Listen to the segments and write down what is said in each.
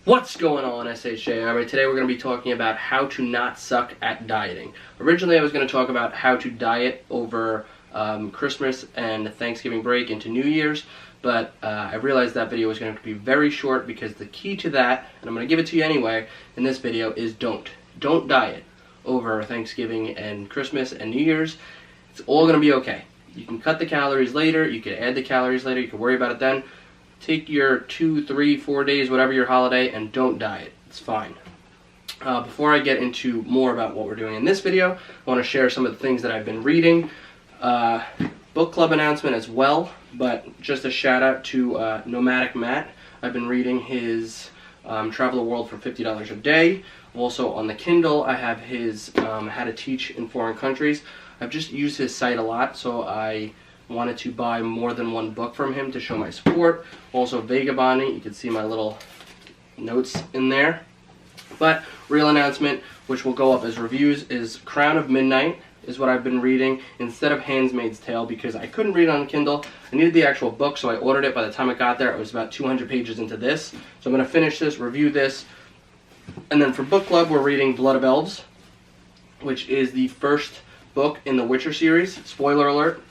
What's going on, SHJ Army? Today we're going to be talking about how to not suck at dieting. Originally I was going to talk about how to diet over Christmas and Thanksgiving break into New Year's, but I realized that video was going to be very short because the key to that, and I'm going to give it to you anyway in this video, is don't diet over Thanksgiving and Christmas and New Year's. It's all going to be okay. You can cut the calories later, you can add the calories later, you can worry about it then. Take your 2, 3, 4 days, whatever your holiday, and don't diet. It's fine. Before I get into more about what we're doing in this video, I want to share some of the things that I've been reading. Book club announcement as well, but just a shout out to Nomadic Matt. I've been reading his Travel the World for $50 a Day. Also on the Kindle, I have his How to Teach in Foreign Countries. I've just used his site a lot, so I wanted to buy more than one book from him to show my support. Also Vagabonding, you can see my little notes in there. But real announcement, which will go up as reviews, is Crown of Midnight is what I've been reading instead of Handmaid's Tale because I couldn't read it on Kindle. I needed the actual book, so I ordered it. By the time I got there, it was about 200 pages into this. So I'm going to finish this, review this, and then for book club, we're reading Blood of Elves, which is the first book in the Witcher series. Spoiler alert.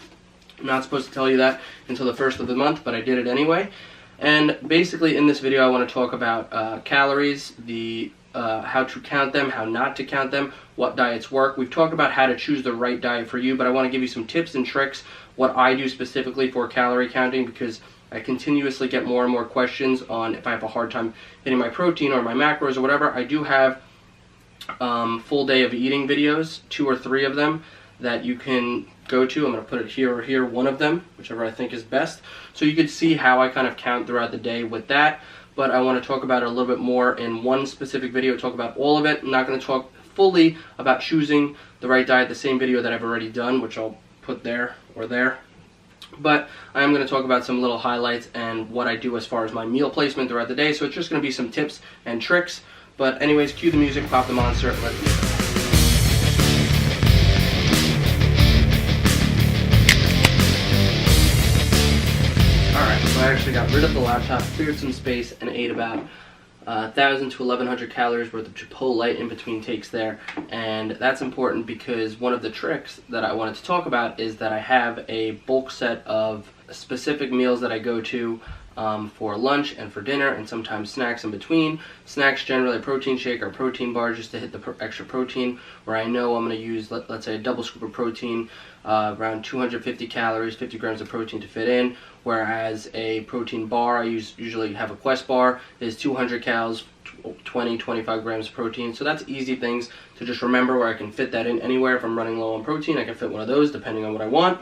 I'm not supposed to tell you that until the first of the month, but I did it anyway. And basically in this video I want to talk about calories, how to count them, how not to count them, what diets work. We've talked about how to choose the right diet for you, but I want to give you some tips and tricks, what I do specifically for calorie counting, because I continuously get more and more questions on if I have a hard time hitting my protein or my macros or whatever. I do have full day of eating videos, 2 or 3 of them, that you can go to. I'm going to put it here or here, one of them, whichever I think is best. So you can see how I kind of count throughout the day with that. But I want to talk about it a little bit more in one specific video, talk about all of it. I'm not going to talk fully about choosing the right diet, the same video that I've already done, which I'll put there or there. But I am going to talk about some little highlights and what I do as far as my meal placement throughout the day. So it's just going to be some tips and tricks. But anyways, cue the music, pop the monster, let's do it. I actually got rid of the laptop, cleared some space, and ate about 1,000 to 1,100 calories worth of Chipotle in between takes there. And that's important because one of the tricks that I wanted to talk about is that I have a bulk set of specific meals that I go to for lunch and for dinner, and sometimes snacks in between. Snacks, generally a protein shake or a protein bar just to hit the extra protein, where I know I'm going to use, let's say, a double scoop of protein, around 250 calories, 50 grams of protein to fit in, whereas a protein bar, I usually have a Quest bar, is 200 calories, 20-25 grams of protein. So that's easy things to just remember where I can fit that in anywhere. If I'm running low on protein, I can fit one of those depending on what I want.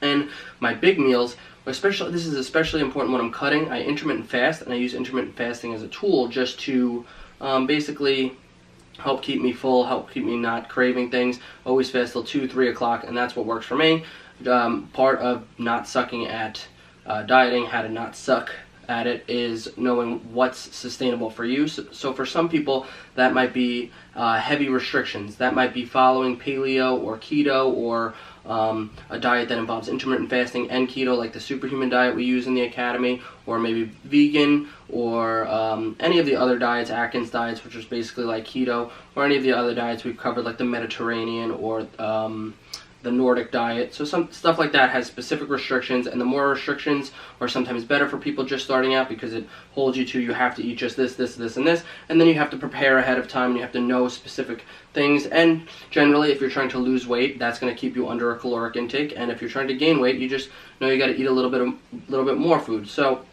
And my big meals, this is especially important when I'm cutting. I intermittent fast, and I use intermittent fasting as a tool just to basically help keep me full, help keep me not craving things. Always fast till 2, 3 o'clock, and that's what works for me. Part of not sucking at dieting, how to not suck at it, is knowing what's sustainable for you. So for some people, that might be heavy restrictions. That might be following paleo or keto, or a diet that involves intermittent fasting and keto, like the superhuman diet we use in the academy, or maybe vegan, or any of the other diets, Atkins diets, which is basically like keto, or any of the other diets we've covered, like the Mediterranean or the Nordic diet. So some stuff like that has specific restrictions, and the more restrictions are sometimes better for people just starting out because it holds you to, you have to eat just this, this, this, and this, and then you have to prepare ahead of time, and you have to know specific things. And generally, if you're trying to lose weight, that's going to keep you under a caloric intake, and if you're trying to gain weight, you just know you got to eat a little bit more food. So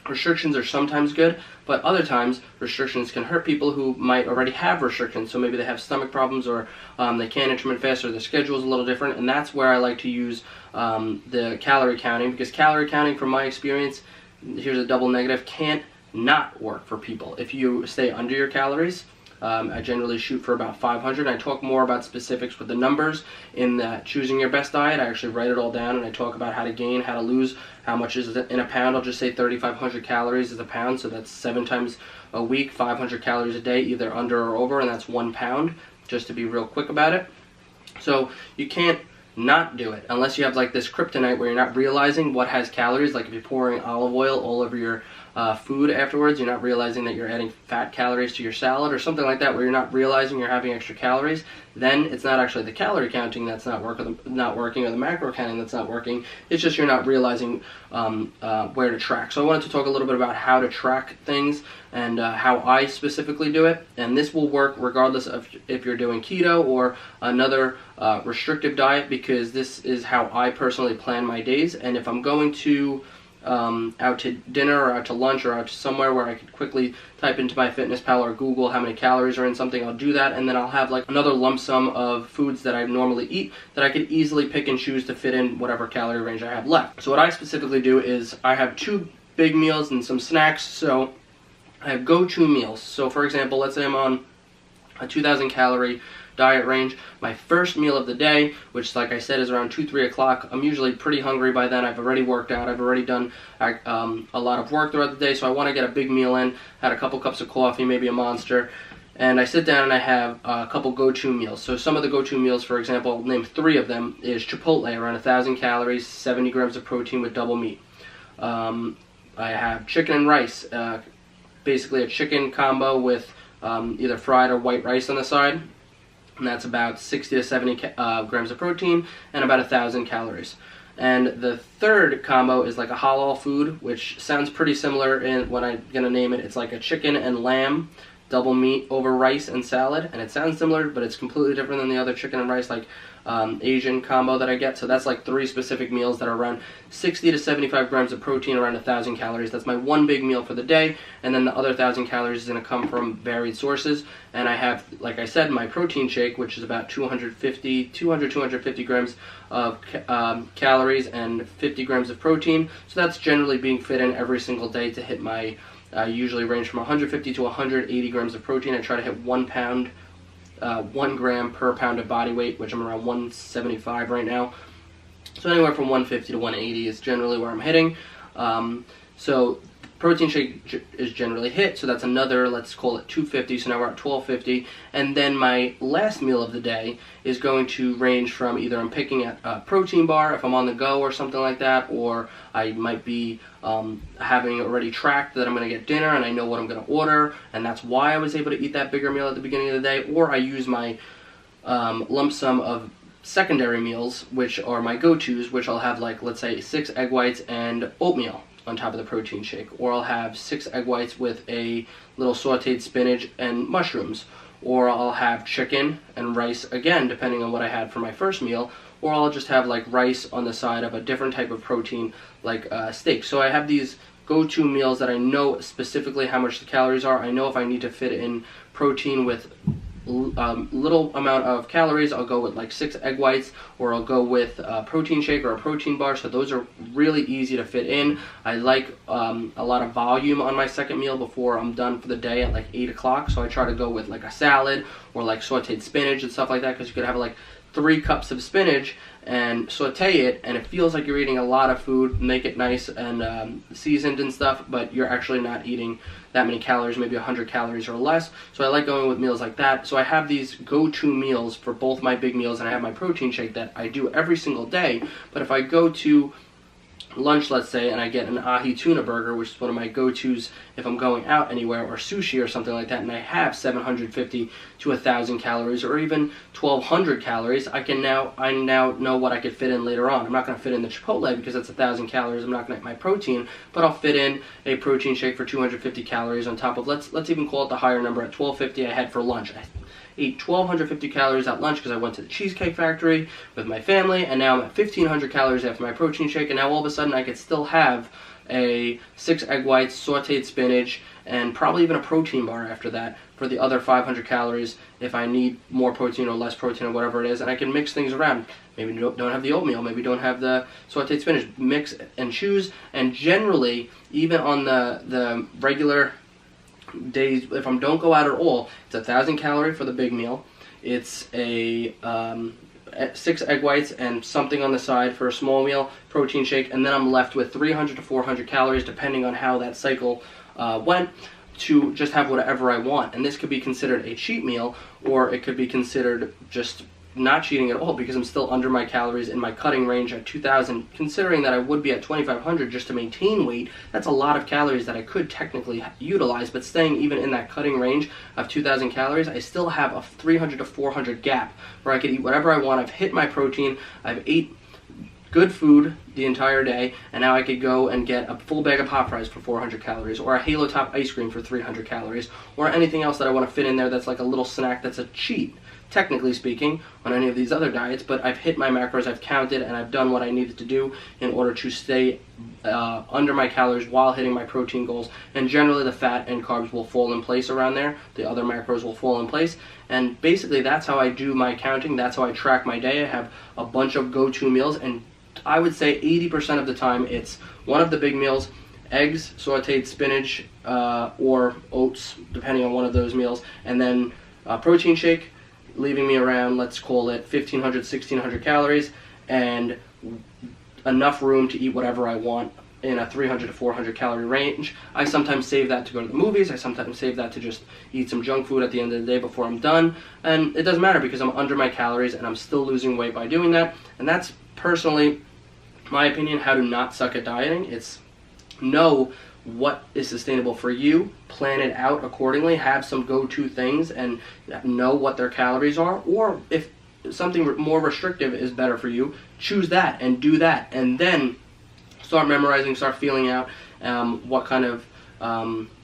restrictions are sometimes good, but other times restrictions can hurt people who might already have restrictions. So maybe they have stomach problems, or they can't intermittent fast, or their schedule is a little different, and that's where I like to use the calorie counting, because calorie counting, from my experience, here's a double negative, can't not work for people if you stay under your calories. I generally shoot for about 500. I talk more about specifics with the numbers in that choosing your best diet. I actually write it all down, and I talk about how to gain, how to lose, how much is it in a pound. I'll just say 3,500 calories is a pound, so that's 7 times a week, 500 calories a day, either under or over, and that's 1 pound, just to be real quick about it. So you can't not do it unless you have like this kryptonite where you're not realizing what has calories, like if you're pouring olive oil all over your food afterwards, you're not realizing that you're adding fat calories to your salad or something like that, where you're not realizing you're having extra calories, then it's not actually the calorie counting that's not working, or the macro counting that's not working. It's just you're not realizing where to track. So I wanted to talk a little bit about how to track things and how I specifically do it. And this will work regardless of if you're doing keto or another restrictive diet, because this is how I personally plan my days. And if I'm going to out to dinner or out to lunch or out to somewhere where I could quickly type into MyFitnessPal or Google how many calories are in something, I'll do that, and then I'll have like another lump sum of foods that I normally eat that I could easily pick and choose to fit in whatever calorie range I have left. So what I specifically do is I have 2 big meals and some snacks. So I have go-to meals. So for example, let's say I'm on a 2,000 calorie diet range. My first meal of the day, which like I said is around 2-3 o'clock, I'm usually pretty hungry by then. I've already worked out, I've already done a lot of work throughout the day, so I want to get a big meal in, had a couple cups of coffee, maybe a Monster, and I sit down and I have a couple go-to meals. So some of the go-to meals, for example, I'll name 3 of them, is Chipotle, around 1,000 calories, 70 grams of protein with double meat. I have chicken and rice, basically a chicken combo with either fried or white rice on the side. And that's about 60 to 70 grams of protein and about 1,000 calories. And the third combo is like a halal food, which sounds pretty similar in what I'm going to name it. It's like a chicken and lamb double meat over rice and salad. And it sounds similar, but it's completely different than the other chicken and rice like Asian combo that I get. So that's like 3 specific meals that are around 60 to 75 grams of protein, around 1,000 calories. That's my one big meal for the day, and then the other 1,000 calories is going to come from varied sources. And I have, like I said, my protein shake, which is about 250 grams of calories and 50 grams of protein. So that's generally being fit in every single day to hit my usually range from 150 to 180 grams of protein. I try to hit 1 gram per pound of body weight, which I'm around 175 right now. So anywhere from 150 to 180 is generally where I'm hitting. So protein shake is generally hit, so that's another, let's call it 250, so now we're at 1250. And then my last meal of the day is going to range from either I'm picking at a protein bar if I'm on the go or something like that, or I might be having already tracked that I'm going to get dinner and I know what I'm going to order, and that's why I was able to eat that bigger meal at the beginning of the day. Or I use my lump sum of secondary meals, which are my go-tos, which I'll have like, let's say, 6 egg whites and oatmeal on top of the protein shake, or I'll have 6 egg whites with a little sauteed spinach and mushrooms, or I'll have chicken and rice again depending on what I had for my first meal, or I'll just have like rice on the side of a different type of protein like steak. So I have these go-to meals that I know specifically how much the calories are. I know if I need to fit in protein with little amount of calories, I'll go with like 6 egg whites, or I'll go with a protein shake or a protein bar. So those are really easy to fit in. I like a lot of volume on my second meal before I'm done for the day at like 8 o'clock. So I try to go with like a salad or like sauteed spinach and stuff like that, because you could have like 3 cups of spinach and saute it, and it feels like you're eating a lot of food, make it nice and seasoned and stuff, but you're actually not eating that many calories, maybe 100 calories or less. So I like going with meals like that. So I have these go-to meals for both my big meals, and I have my protein shake that I do every single day. But if I go to lunch, let's say, and I get an ahi tuna burger, which is one of my go-tos if I'm going out anywhere, or sushi or something like that, and I have 750 to 1,000 calories or even 1,200 calories, I now know what I could fit in later on. I'm not going to fit in the Chipotle because that's 1,000 calories. I'm not going to get my protein, but I'll fit in a protein shake for 250 calories on top of, let's even call it the higher number, at 1,250 I had for lunch. I ate 1,250 calories at lunch because I went to the Cheesecake Factory with my family, and now I'm at 1,500 calories after my protein shake, and now all of a sudden I could still have a 6 egg whites, sauteed spinach, and probably even a protein bar after that for the other 500 calories if I need more protein or less protein or whatever it is, and I can mix things around. Maybe don't have the oatmeal, maybe don't have the sauteed spinach, mix and choose. And generally, even on the regular days, if I don't go out at all, it's 1,000 calorie for the big meal. It's a 6 egg whites and something on the side for a small meal, protein shake, and then I'm left with 300 to 400 calories depending on how that cycle went, to just have whatever I want. And this could be considered a cheat meal, or it could be considered just not cheating at all because I'm still under my calories in my cutting range at 2,000. Considering that I would be at 2,500 just to maintain weight, that's a lot of calories that I could technically utilize. But staying even in that cutting range of 2,000 calories, I still have a 300 to 400 gap where I could eat whatever I want. I've hit my protein. I've ate good food the entire day, and now I could go and get a full bag of pop fries for 400 calories, or a Halo Top ice cream for 300 calories, or anything else that I want to fit in there that's like a little snack that's a cheat, technically speaking, on any of these other diets. But I've hit my macros, I've counted, and I've done what I needed to do in order to stay under my calories while hitting my protein goals. And generally the fat and carbs will fall in place around there. The other macros will fall in place. And basically that's how I do my counting. That's how I track my day. I have a bunch of go-to meals, and I would say 80% of the time it's one of the big meals, eggs, sauteed spinach, or oats, depending on one of those meals, and then a protein shake, leaving me around, let's call it 1,500, 1,600 calories, and enough room to eat whatever I want in a 300 to 400 calorie range. I sometimes save that to go to the movies. I sometimes save that to just eat some junk food at the end of the day before I'm done. And it doesn't matter because I'm under my calories and I'm still losing weight by doing that. And that's personally my opinion, how to not suck at dieting. It's know what is sustainable for you, plan it out accordingly, have some go-to things and know what their calories are, or if something more restrictive is better for you, choose that and do that, and then start memorizing, start feeling out what kind of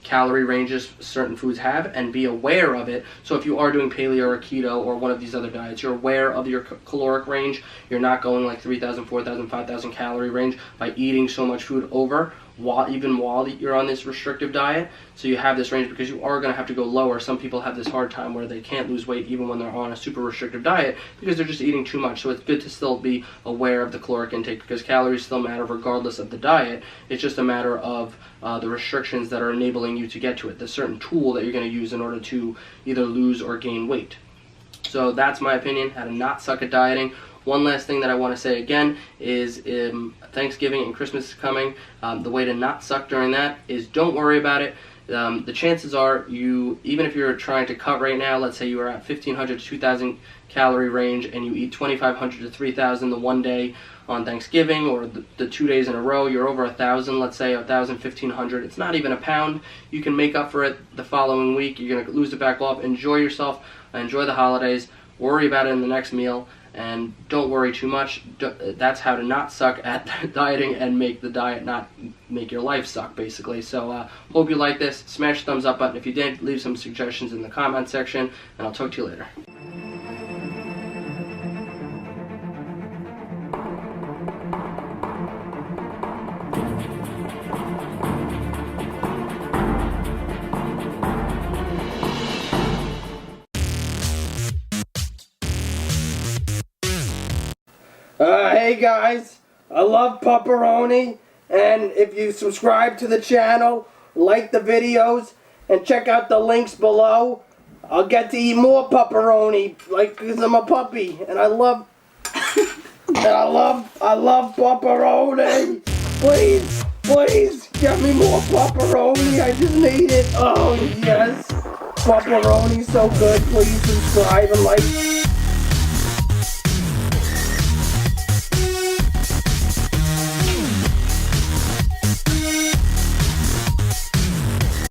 calorie ranges certain foods have, and be aware of it. So if you are doing paleo or keto or one of these other diets, you're aware of your caloric range. You're not going like 3,000, 4,000, 5,000 calorie range by eating so much food over while you're on this restrictive diet. So you have this range because you are going to have to go lower. Some people have this hard time where they can't lose weight even when they're on a super restrictive diet because they're just eating too much. So it's good to still be aware of the caloric intake because calories still matter regardless of the diet. It's just a matter of the restrictions that are enabling you to get to it, the certain tool that you're going to use in order to either lose or gain weight. So that's my opinion, how to not suck at dieting. One last thing that I want to say again is Thanksgiving and Christmas is coming. The way to not suck during that is don't worry about it. The chances are even if you're trying to cut right now, let's say you are at 1,500 to 2,000 calorie range and you eat 2,500 to 3,000 the one day on Thanksgiving, or the 2 days in a row, you're over 1,000, let's say 1,000, 1,500. It's not even a pound. You can make up for it the following week. You're going to lose it back off. Enjoy yourself. Enjoy the holidays. Worry about it in the next meal. And don't worry too much. That's how to not suck at dieting and make the diet not make your life suck, basically. So hope you like this. Smash the thumbs up button if you did. Leave some suggestions in the comment section, and I'll talk to you later. Hey guys, I love pepperoni, and if you subscribe to the channel, like the videos, and check out the links below, I'll get to eat more pepperoni, like, cause I'm a puppy, and I love pepperoni. Please, get me more pepperoni, I just need it. Oh yes, pepperoni's so good. Please subscribe and like.